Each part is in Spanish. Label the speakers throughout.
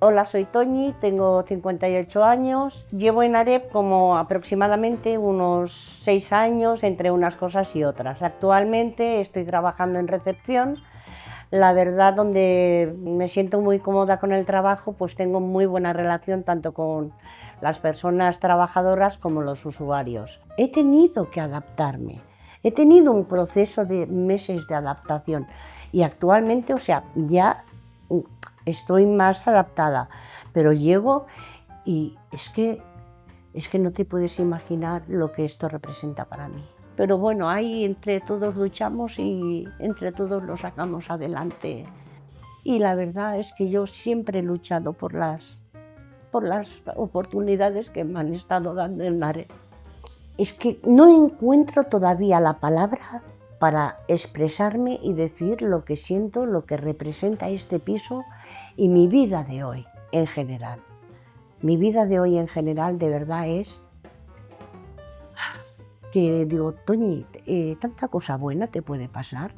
Speaker 1: Hola, soy Toñi, tengo 58 años, llevo en AREP como aproximadamente unos 6 años entre unas cosas y otras. Actualmente estoy trabajando en recepción, la verdad donde me siento muy cómoda con el trabajo, pues tengo muy buena relación tanto con las personas trabajadoras como los usuarios. He tenido que adaptarme, he tenido un proceso de meses de adaptación y actualmente, ya estoy más adaptada, pero llego y es que no te puedes imaginar lo que esto representa para mí. Pero bueno, ahí entre todos luchamos y entre todos lo sacamos adelante. Y la verdad es que yo siempre he luchado por las oportunidades que me han estado dando en AREP. Es que no encuentro todavía la palabra para expresarme y decir lo que siento, lo que representa este piso y mi vida de hoy en general. Mi vida de hoy en general de verdad es que digo, Toñi, tanta cosa buena te puede pasar.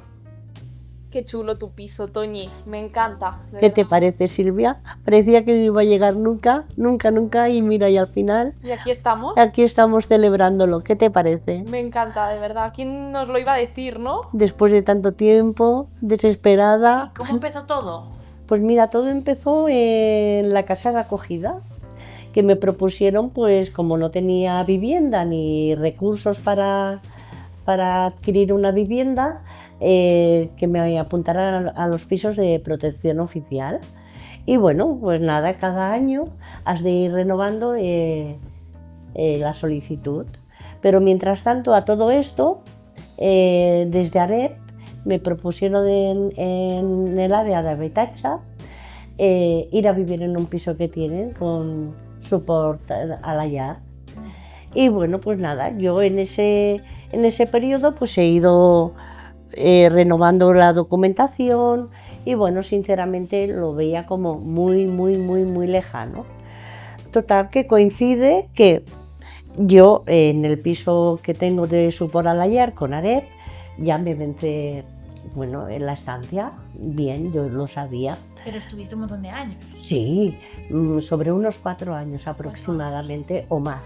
Speaker 2: Qué chulo tu piso, Toñi, me encanta.
Speaker 1: ¿Qué te parece, Silvia? Parecía que no iba a llegar nunca, y mira, y al final...
Speaker 2: ¿Y aquí estamos?
Speaker 1: Aquí estamos celebrándolo, ¿qué te parece?
Speaker 2: Me encanta, de verdad. ¿Quién nos lo iba a decir, no?
Speaker 1: Después de tanto tiempo, desesperada...
Speaker 2: ¿Y cómo empezó todo?
Speaker 1: Pues mira, todo empezó en la casa de acogida, que me propusieron, pues como no tenía vivienda ni recursos para adquirir una vivienda, que me apuntara a los pisos de protección oficial. Y bueno, pues nada, cada año has de ir renovando la solicitud. Pero mientras tanto, a todo esto, desde AREP me propusieron en el área de Habitatge ir a vivir en un piso que tienen con soporte a la llar. Y bueno, pues nada, yo en ese periodo pues he ido renovando la documentación y bueno, sinceramente lo veía como muy lejano. Total, que coincide que yo en el piso que tengo de soporte a la llar con AREP ya me vence, bueno, en la estancia, bien, yo lo sabía.
Speaker 3: Pero estuviste un montón de años.
Speaker 1: Sí, sobre unos 4 años aproximadamente o más.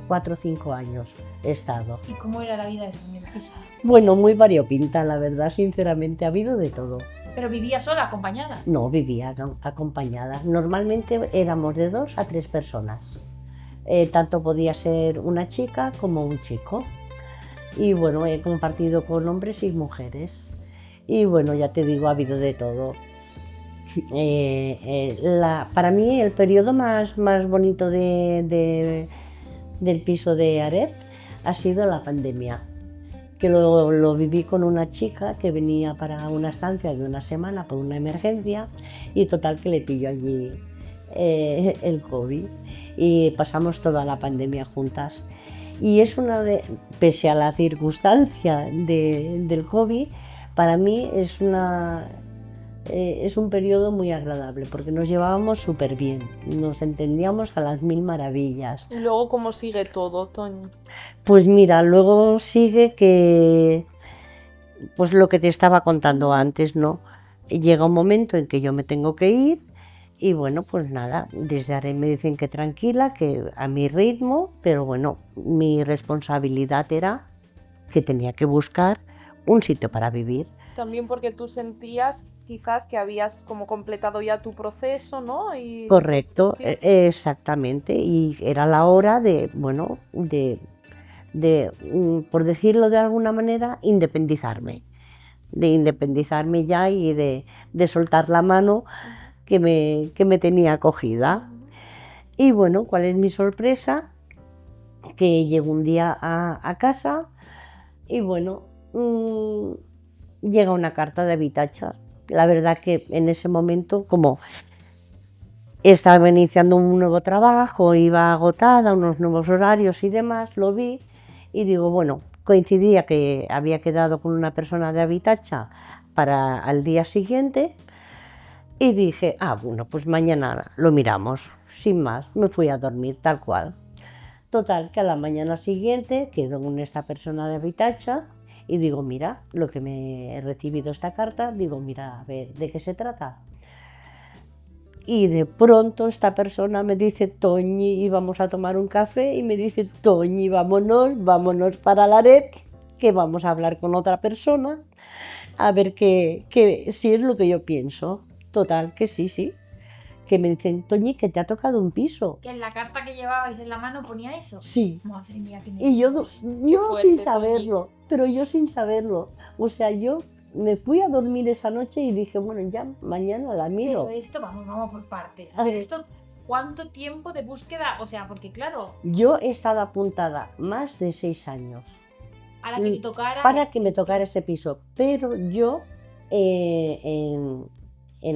Speaker 1: 4 o 5 años he estado.
Speaker 3: ¿Y cómo era la vida en el piso?
Speaker 1: Bueno, muy variopinta, la verdad, sinceramente, ha habido de todo.
Speaker 3: ¿Pero vivía sola, acompañada?
Speaker 1: No, vivía acompañada. Normalmente éramos de 2 a 3 personas. Tanto podía ser una chica como un chico. Y bueno, he compartido con hombres y mujeres. Y bueno, ya te digo, ha habido de todo. Para mí el periodo más bonito del piso de AREP ha sido la pandemia, que lo viví con una chica que venía para una estancia de una semana por una emergencia y total que le pilló allí el COVID y pasamos toda la pandemia juntas. Y es pese a la circunstancia del COVID, para mí es un periodo muy agradable porque nos llevábamos súper bien, nos entendíamos a las 1000 maravillas.
Speaker 2: ¿Y luego cómo sigue todo, Toñi?
Speaker 1: Pues mira, luego sigue que, pues lo que te estaba contando antes, ¿no? Llega un momento en que yo me tengo que ir y bueno, pues nada, desde ahora me dicen que tranquila, que a mi ritmo, pero bueno, mi responsabilidad era que tenía que buscar un sitio para vivir.
Speaker 2: También porque tú sentías quizás que habías como completado ya tu proceso, ¿no?
Speaker 1: Correcto,
Speaker 2: ¿Sí?
Speaker 1: exactamente, y era la hora de, bueno, por decirlo de alguna manera, independizarme ya y de soltar la mano que me tenía cogida. Y bueno, ¿cuál es mi sorpresa? Que llego un día a casa y bueno, llega una carta de Habitatge. La verdad que en ese momento, como estaba iniciando un nuevo trabajo, iba agotada, unos nuevos horarios y demás, lo vi y digo, bueno, coincidía que había quedado con una persona de Habitatge para al día siguiente y dije, bueno, pues mañana lo miramos, sin más, me fui a dormir tal cual. Total, que a la mañana siguiente quedo con esta persona de Habitatge y digo, mira, lo que me he recibido esta carta, digo, mira, a ver, ¿de qué se trata? Y de pronto esta persona me dice, Toñi, íbamos a tomar un café y me dice, Toñi, vámonos para la red, que vamos a hablar con otra persona, a ver si es lo que yo pienso. Total, que sí, que me dicen, Toñi, que te ha tocado un piso.
Speaker 3: Que en la carta que llevabais en la mano ponía eso.
Speaker 1: Sí.
Speaker 3: Madre mía, qué
Speaker 1: Y yo
Speaker 3: nervios.
Speaker 2: fuerte,
Speaker 1: sin
Speaker 2: Toñi.
Speaker 1: saberlo, pero yo sin saberlo. O sea, yo me fui a dormir esa noche y dije, bueno, ya mañana la miro.
Speaker 3: Pero esto, vamos por partes.
Speaker 1: A
Speaker 3: Pero
Speaker 1: ver.
Speaker 3: esto, ¿cuánto tiempo de búsqueda? O sea, porque claro,
Speaker 1: Yo he estado apuntada más de 6 años
Speaker 3: para que te tocara.
Speaker 1: para que me tocara este piso, pero yo en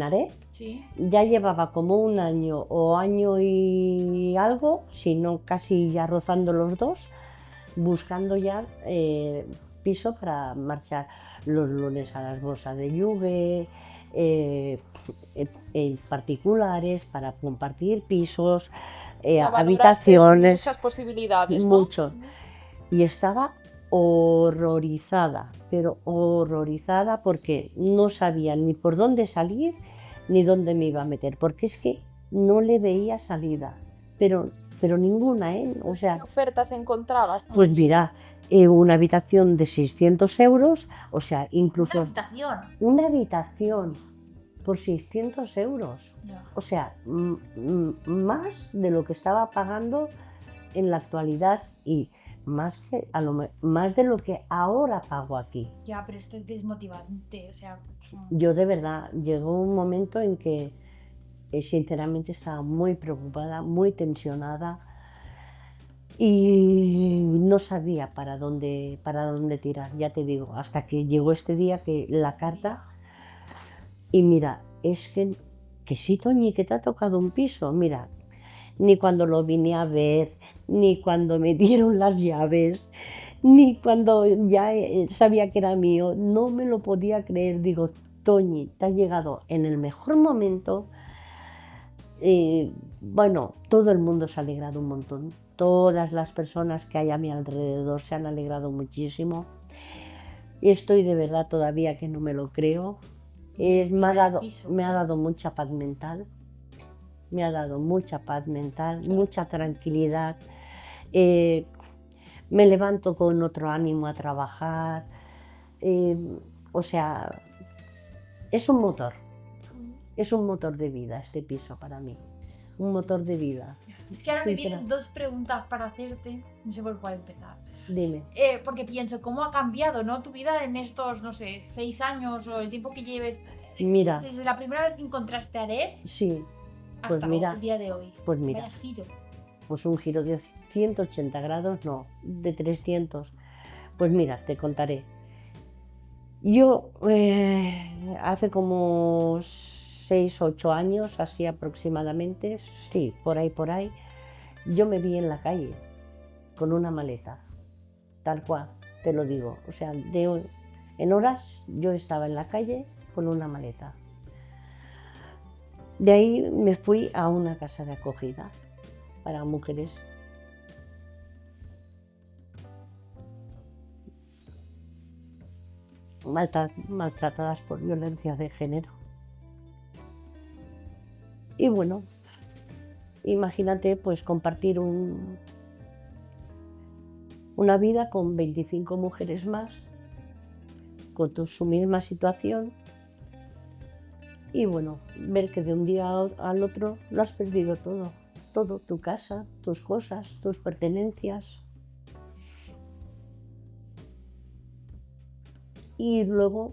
Speaker 1: Aret
Speaker 3: Sí.
Speaker 1: ya llevaba como un año o año y algo, si no casi ya rozando los 2, buscando ya piso para marchar los lunes a las bolsas de lluvia, particulares para compartir pisos,
Speaker 2: Ya valoraste
Speaker 1: habitaciones,
Speaker 2: muchas posibilidades, ¿no?
Speaker 1: mucho. Y estaba horrorizada, pero horrorizada porque no sabía ni por dónde salir ni dónde me iba a meter, porque es que no le veía salida, pero ninguna, ¿eh? O
Speaker 2: ¿Qué
Speaker 1: sea,
Speaker 2: ofertas encontrabas?
Speaker 1: pues mira, una habitación de 600 euros, o sea, incluso
Speaker 3: Una habitación.
Speaker 1: una habitación por 600 euros,
Speaker 3: Ya.
Speaker 1: o sea, más de lo que estaba pagando en la actualidad y más de lo que ahora pago aquí.
Speaker 3: Ya, pero esto es desmotivante, o sea.
Speaker 1: Yo de verdad llegó un momento en que sinceramente estaba muy preocupada, muy tensionada y no sabía para dónde tirar, ya te digo, hasta que llegó este día que la carta y mira, es que sí, Toñi, que te ha tocado un piso, mira, ni cuando lo vine a ver, ni cuando me dieron las llaves, ni cuando ya sabía que era mío, no me lo podía creer. Digo, Toñi, te ha llegado en el mejor momento. Bueno, todo el mundo se ha alegrado un montón. Todas las personas que hay a mi alrededor se han alegrado muchísimo. Y estoy de verdad todavía que no me lo creo. Me ha dado mucha paz mental. Me ha dado mucha paz mental, mucha tranquilidad. Me levanto con otro ánimo a trabajar. O sea, es un motor de vida este piso para mí. Un motor de vida.
Speaker 3: Es que ahora me
Speaker 1: Sincera.
Speaker 3: vienen dos preguntas para hacerte, no sé por cuál empezar.
Speaker 1: Dime.
Speaker 3: Porque pienso, ¿cómo ha cambiado, no, tu vida en estos, no sé, 6 años o el tiempo que lleves?
Speaker 1: Mira,
Speaker 3: Desde la primera vez que encontraste a Arep
Speaker 1: sí,
Speaker 3: hasta
Speaker 1: pues mira,
Speaker 3: el día de hoy.
Speaker 1: pues mira,
Speaker 3: Vaya giro.
Speaker 1: pues un giro de 180 grados, no, de 300. Pues mira, te contaré. Yo hace como 6 o 8 años, así aproximadamente, sí, por ahí, yo me vi en la calle con una maleta, tal cual, te lo digo. O sea, en horas yo estaba en la calle con una maleta. De ahí me fui a una casa de acogida para mujeres maltratadas por violencia de género. Y bueno, imagínate pues compartir una vida con 25 mujeres más, con su misma situación, y bueno, ver que de un día al otro lo has perdido todo, tu casa, tus cosas, tus pertenencias. Y luego,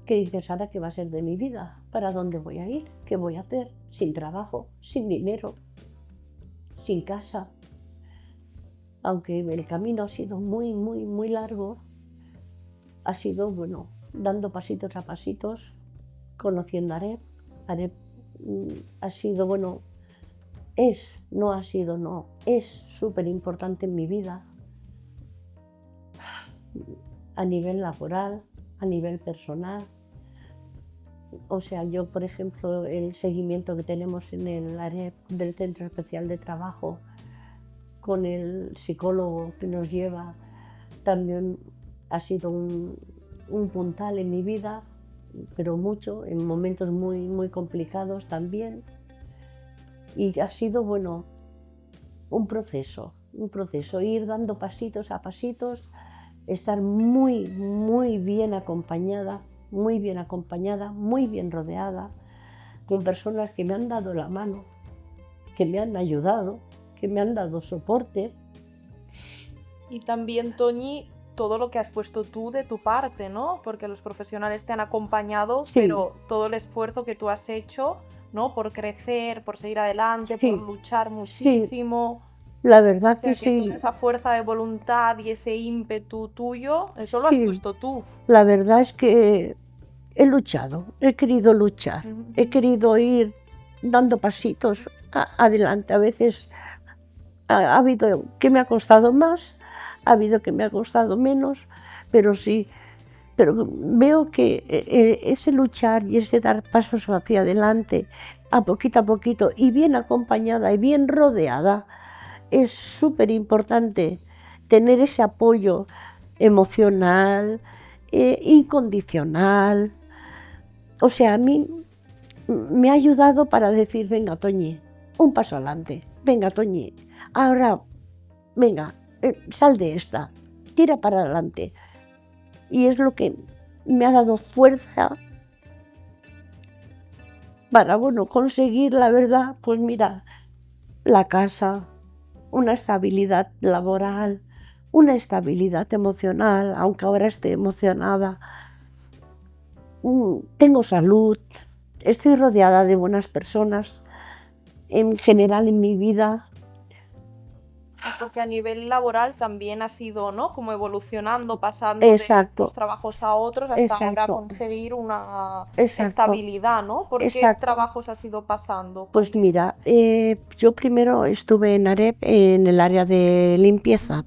Speaker 1: ¿qué dices ahora que va a ser de mi vida? ¿Para dónde voy a ir? ¿Qué voy a hacer? Sin trabajo, sin dinero, sin casa. Aunque el camino ha sido muy, muy, muy largo, ha sido, bueno, dando pasitos a pasitos, conociendo a Arep. Arep ha sido, bueno, no ha sido, no, es súper importante en mi vida. A nivel laboral, a nivel personal. O sea, yo, por ejemplo, el seguimiento que tenemos en el área del Centro Especial de Trabajo, con el psicólogo que nos lleva, también ha sido un puntal en mi vida, pero mucho, en momentos muy, muy complicados también. Y ha sido, bueno, un proceso, ir dando pasitos a pasitos, estar muy bien acompañada, muy bien rodeada, con personas que me han dado la mano, que me han ayudado, que me han dado soporte.
Speaker 2: Y también, Toñi, todo lo que has puesto tú de tu parte, ¿no? Porque los profesionales te han acompañado,
Speaker 1: Sí.
Speaker 2: pero todo el esfuerzo que tú has hecho, ¿no? Por crecer, por seguir adelante,
Speaker 1: Sí.
Speaker 2: por luchar muchísimo.
Speaker 1: La verdad
Speaker 2: O sea,
Speaker 1: que
Speaker 2: que
Speaker 1: sí.
Speaker 2: toda esa fuerza de voluntad y ese ímpetu tuyo, eso lo has
Speaker 1: Sí.
Speaker 2: puesto tú.
Speaker 1: La verdad es que he luchado, he querido luchar, he querido ir dando pasitos adelante. A veces ha habido que me ha costado más, ha habido que me ha costado menos, pero sí, pero veo que ese luchar y ese dar pasos hacia adelante, a poquito, y bien acompañada y bien rodeada, es súper importante tener ese apoyo emocional, incondicional. O sea, a mí me ha ayudado para decir, venga, Toñi, un paso adelante, venga, Toñi, ahora, venga, sal de esta, tira para adelante. Y es lo que me ha dado fuerza para, bueno, conseguir, la verdad, pues mira, la casa, una estabilidad laboral, una estabilidad emocional, aunque ahora esté emocionada. Tengo salud, estoy rodeada de buenas personas, en general en mi vida.
Speaker 2: Porque a nivel laboral también ha sido, ¿no? Como evolucionando, pasando
Speaker 1: Exacto.
Speaker 2: de unos trabajos a otros hasta ahora
Speaker 1: Exacto.
Speaker 2: conseguir una
Speaker 1: Exacto.
Speaker 2: estabilidad, ¿no? ¿Por qué
Speaker 1: Exacto.
Speaker 2: trabajos has ido pasando?
Speaker 1: Pues mira, yo primero estuve en AREP en el área de limpieza.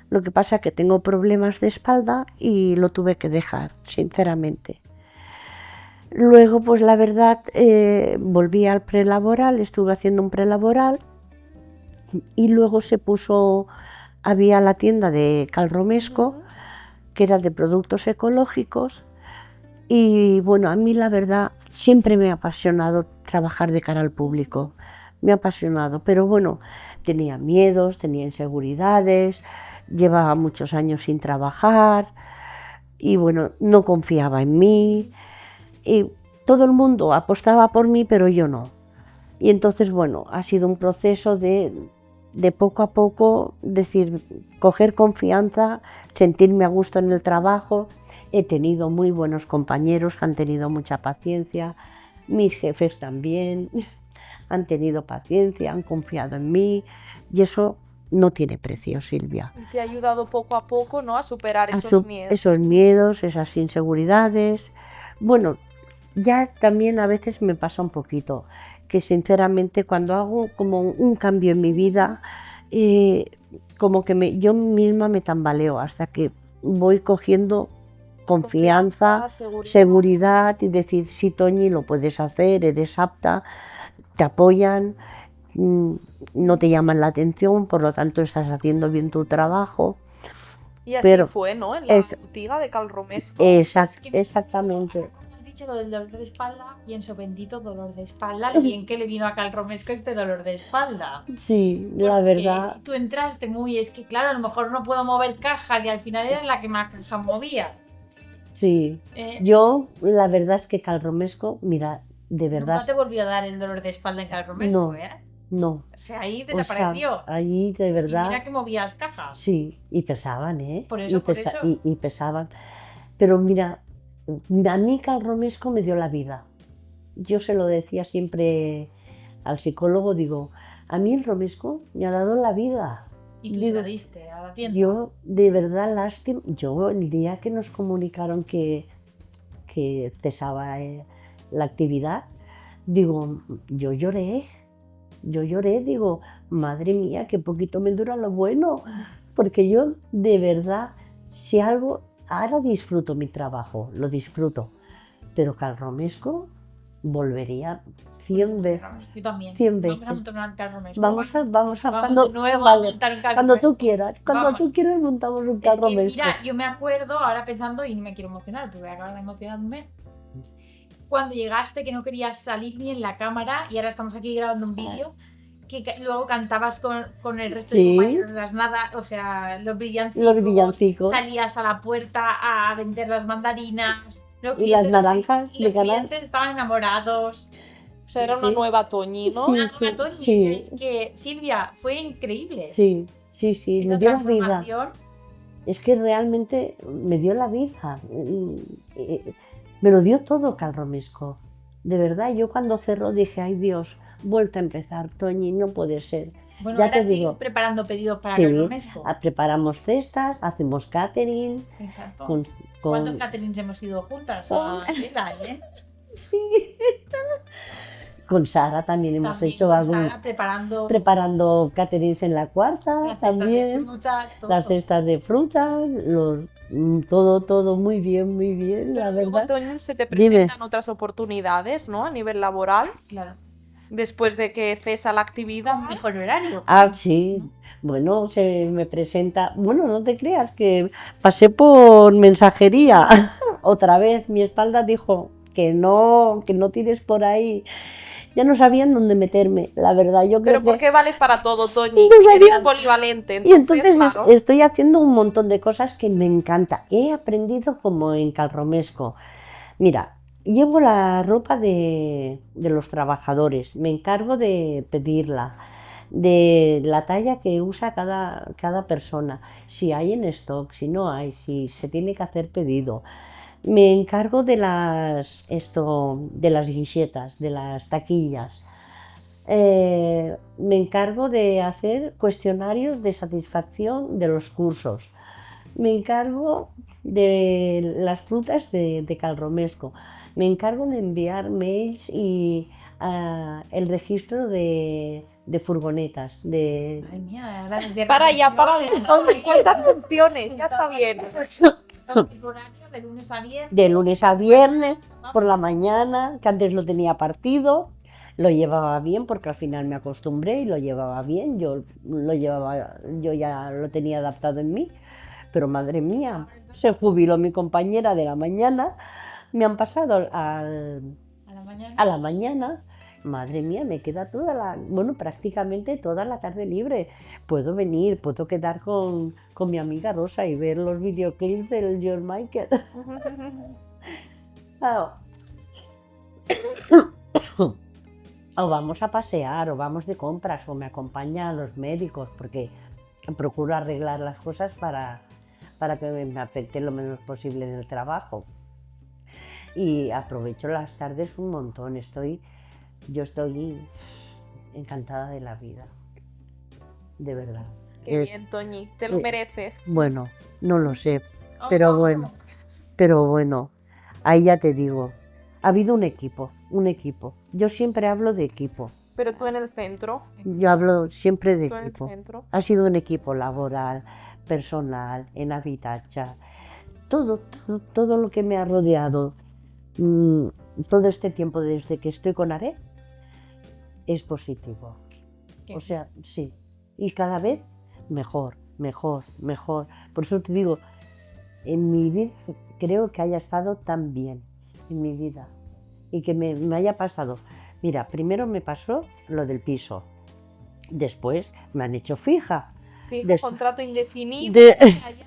Speaker 1: Lo que pasa es que tengo problemas de espalda y lo tuve que dejar, sinceramente. Luego, pues la verdad, volví al prelaboral, estuve haciendo un prelaboral y luego había la tienda de Cal Romesco, que era de productos ecológicos, y bueno, a mí la verdad siempre me ha apasionado trabajar de cara al público, me ha apasionado, pero bueno, tenía miedos, tenía inseguridades, llevaba muchos años sin trabajar y bueno, no confiaba en mí y todo el mundo apostaba por mí, pero yo no. Y entonces, bueno, ha sido un proceso de poco a poco, decir, coger confianza, sentirme a gusto en el trabajo. He tenido muy buenos compañeros que han tenido mucha paciencia, mis jefes también han tenido paciencia, han confiado en mí y eso no tiene precio, Silvia.
Speaker 2: Y te ha ayudado poco a poco, ¿no? A superar esos miedos.
Speaker 1: Esos miedos, esas inseguridades. Bueno, ya también a veces me pasa un poquito, que sinceramente cuando hago como un cambio en mi vida, como que yo misma me tambaleo hasta que voy cogiendo confianza, seguridad y decir, sí, Toñi, lo puedes hacer, eres apta, te apoyan, no te llaman la atención, por lo tanto estás haciendo bien tu trabajo.
Speaker 2: Y así fue, ¿no? En la botiga de Cal Romesco.
Speaker 1: Exactamente.
Speaker 3: Lo del dolor de espalda, pienso, bendito dolor de espalda, lo bien que le vino a Cal Romesco este dolor de espalda.
Speaker 1: Sí, la verdad.
Speaker 3: Tú entraste es que claro, a lo mejor no puedo mover cajas y al final era la que más cajas movía.
Speaker 1: Sí, yo la verdad es que Cal Romesco, mira, de verdad.
Speaker 3: ¿Nunca te volvió a dar el dolor de espalda en Cal Romesco,
Speaker 1: No.
Speaker 3: O sea, ahí desapareció.
Speaker 1: O sea, ahí de verdad.
Speaker 3: Y mira que movías cajas.
Speaker 1: Sí, y pesaban,
Speaker 3: Por eso.
Speaker 1: Y pesaban. Pero mira, a mí Cal Romesco me dio la vida. Yo se lo decía siempre al psicólogo, digo, a mí el Romesco me ha dado la vida.
Speaker 3: ¿Y tú se la diste a la tienda?
Speaker 1: Yo, de verdad, lástima. Yo, el día que nos comunicaron que cesaba la actividad, digo, yo lloré, digo, madre mía, qué poquito me dura lo bueno. Porque yo, de verdad, si algo, ahora disfruto mi trabajo, lo disfruto, pero Cal Romesco volvería 100 veces.
Speaker 3: Yo también.
Speaker 1: 100 veces.
Speaker 3: Vamos a montar un Cal Romesco.
Speaker 1: Vamos
Speaker 3: de nuevo a montar un Cal
Speaker 1: cuando
Speaker 3: Romesco.
Speaker 1: tú quieras, tú quieras montamos un Cal Romesco.
Speaker 3: Mira, yo me acuerdo ahora pensando, y no me quiero emocionar, pero voy a acabar emocionándome. Cuando llegaste que no querías salir ni en la cámara y ahora estamos aquí grabando un vídeo que luego cantabas con el resto de
Speaker 1: Sí.
Speaker 3: compañeros las nada, o sea, los
Speaker 1: Los villancicos.
Speaker 3: salías a la puerta a vender las mandarinas, los
Speaker 1: Y las
Speaker 3: clientes-
Speaker 1: naranjas
Speaker 3: y
Speaker 1: de
Speaker 3: los
Speaker 1: ganar.
Speaker 3: clientes estaban enamorados.
Speaker 2: O sea, era una
Speaker 1: Sí.
Speaker 2: nueva Toñi, ¿no?
Speaker 1: Sí.
Speaker 3: Una nueva Toñi,
Speaker 1: sí.
Speaker 3: ¿sabéis que Silvia fue increíble?
Speaker 1: Sí,
Speaker 3: Esa
Speaker 1: me dio la vida.
Speaker 3: transformación.
Speaker 1: Es que realmente me dio la vida. Me lo dio todo Calromesco. De verdad, yo cuando cerró dije, ay Dios, vuelta a empezar, Toñi, no puede ser.
Speaker 3: Bueno,
Speaker 1: Ya
Speaker 3: ahora
Speaker 1: te
Speaker 3: sigues
Speaker 1: digo.
Speaker 3: preparando pedidos para
Speaker 1: Sí,
Speaker 3: Calromesco.
Speaker 1: preparamos cestas, hacemos catering.
Speaker 3: Exacto.
Speaker 1: Con,
Speaker 3: ¿Cuántos
Speaker 1: con-
Speaker 3: caterings hemos ido juntas?
Speaker 1: Oh.
Speaker 3: ¿Eh?
Speaker 1: Sí. Con Sara también hemos
Speaker 3: También
Speaker 1: hecho
Speaker 3: con
Speaker 1: algo,
Speaker 3: Sara
Speaker 1: preparando caterings en la cuarta,
Speaker 3: las cestas de
Speaker 1: también.
Speaker 3: fruta, todo.
Speaker 1: Las cestas de fruta, todo muy bien, la
Speaker 2: Pero luego,
Speaker 1: verdad.
Speaker 2: Toñi, se te
Speaker 1: Dime.
Speaker 2: presentan otras oportunidades, ¿no? A nivel laboral,
Speaker 3: Claro.
Speaker 2: después de que cesa la actividad.
Speaker 3: Con mejor horario.
Speaker 1: Ah, sí. Bueno, se me presenta. Bueno, no te creas que pasé por mensajería. Otra vez mi espalda dijo que no tires por ahí. Ya no sabían dónde meterme, la verdad. Yo creo
Speaker 2: Pero ¿por
Speaker 1: que.
Speaker 2: qué vales para todo, Toñi?
Speaker 1: No sabía.
Speaker 2: Eres polivalente.
Speaker 1: Y entonces
Speaker 2: claro.
Speaker 1: estoy haciendo un montón de cosas que me encanta. He aprendido como en Calromesco. Mira, llevo la ropa de los trabajadores, me encargo de pedirla, de la talla que usa cada persona, si hay en stock, si no hay, si se tiene que hacer pedido. Me encargo de las guichetas, de las taquillas. Me encargo de hacer cuestionarios de satisfacción de los cursos. Me encargo de las frutas de Calromesco. Me encargo de enviar mails y el registro de furgonetas.
Speaker 3: Madre mía, ahora desde
Speaker 2: Para ya, para
Speaker 3: recepción,
Speaker 2: Toñi, ¿cuántas funciones? Ya está bien.
Speaker 3: horario de lunes a viernes.
Speaker 1: De lunes a viernes, por la mañana, que antes lo tenía partido. Lo llevaba bien porque al final me acostumbré y lo llevaba bien. Yo ya lo tenía adaptado en mí. Pero madre mía, se jubiló mi compañera de la mañana, me han pasado
Speaker 3: A la mañana.
Speaker 1: a la mañana. Madre mía, me queda prácticamente toda la tarde libre. Puedo venir, puedo quedar con mi amiga Rosa y ver los videoclips del George Michael. Claro. O vamos a pasear, o vamos de compras, o me acompañan los médicos, porque procuro arreglar las cosas para que me afecte lo menos posible en el trabajo. Y aprovecho las tardes un montón, yo estoy encantada de la vida, de verdad.
Speaker 2: Qué bien, Toñi, te lo mereces.
Speaker 1: Bueno, no lo sé, pero bueno, ahí ya te digo, ha habido un equipo. Yo siempre hablo de equipo,
Speaker 2: Pero tú en el centro.
Speaker 1: yo hablo siempre de
Speaker 2: Tú en el
Speaker 1: equipo.
Speaker 2: centro.
Speaker 1: Ha sido un equipo laboral, personal, en Habitatge, todo lo que me ha rodeado, todo este tiempo desde que estoy con Are, es positivo. O sea, sí. Y cada vez mejor. Por eso te digo, en mi vida creo que haya estado tan bien, en mi vida. Y que me haya pasado. Mira, primero me pasó lo del piso. Después me han hecho fija.
Speaker 2: Fijo,
Speaker 1: Des-
Speaker 2: contrato indefinido.
Speaker 1: De-
Speaker 2: allá.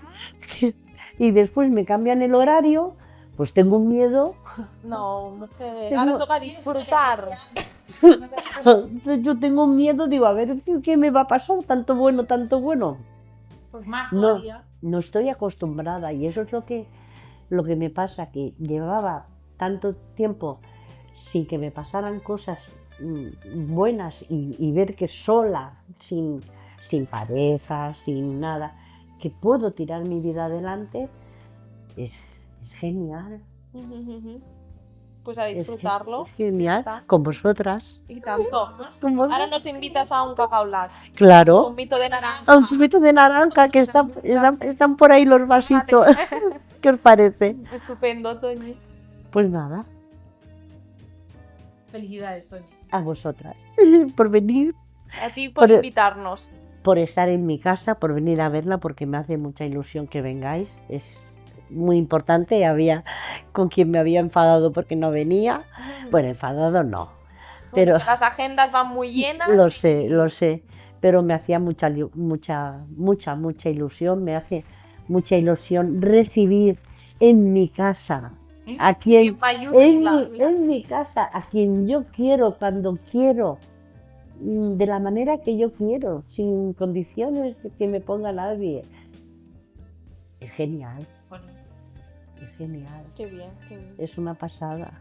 Speaker 1: Y después me cambian el horario, pues tengo un miedo.
Speaker 2: No, mujer.
Speaker 1: Tengo-
Speaker 2: Ahora toca disfrutar.
Speaker 1: Yo tengo miedo, digo, a ver, ¿qué me va a pasar? Tanto bueno.
Speaker 3: Pues más
Speaker 1: No.
Speaker 3: todavía.
Speaker 1: No estoy acostumbrada y eso es lo que me pasa, que llevaba tanto tiempo sin que me pasaran cosas buenas y ver que sola, sin pareja, sin nada, que puedo tirar mi vida adelante, es genial.
Speaker 2: Pues a disfrutarlo.
Speaker 1: Es genial,
Speaker 2: Ya está.
Speaker 1: con vosotras.
Speaker 2: Y tanto.
Speaker 1: Con vos-
Speaker 2: Ahora nos invitas a un cacao latte.
Speaker 1: Claro,
Speaker 2: Un mito de naranja.
Speaker 1: a un zumito de naranja que están por ahí los vasitos. ¿Qué os parece?
Speaker 2: Estupendo, Toñi.
Speaker 1: Pues nada,
Speaker 3: Felicidades, Toñi.
Speaker 1: a vosotras por venir,
Speaker 2: A ti por
Speaker 1: Por-
Speaker 2: invitarnos.
Speaker 1: por estar en mi casa, por venir a verla, porque me hace mucha ilusión que vengáis. muy importante, había con quien me había enfadado porque no venía. Bueno, enfadado no, pero
Speaker 2: Las agendas van muy llenas.
Speaker 1: lo sé, pero me hacía mucha ilusión, me hace mucha ilusión recibir en mi casa a quien, en mi casa, a quien yo quiero, cuando quiero, de la manera que yo quiero, sin condiciones de que me ponga nadie. Es genial, es genial,
Speaker 2: Qué bien, qué bien.
Speaker 1: es una pasada.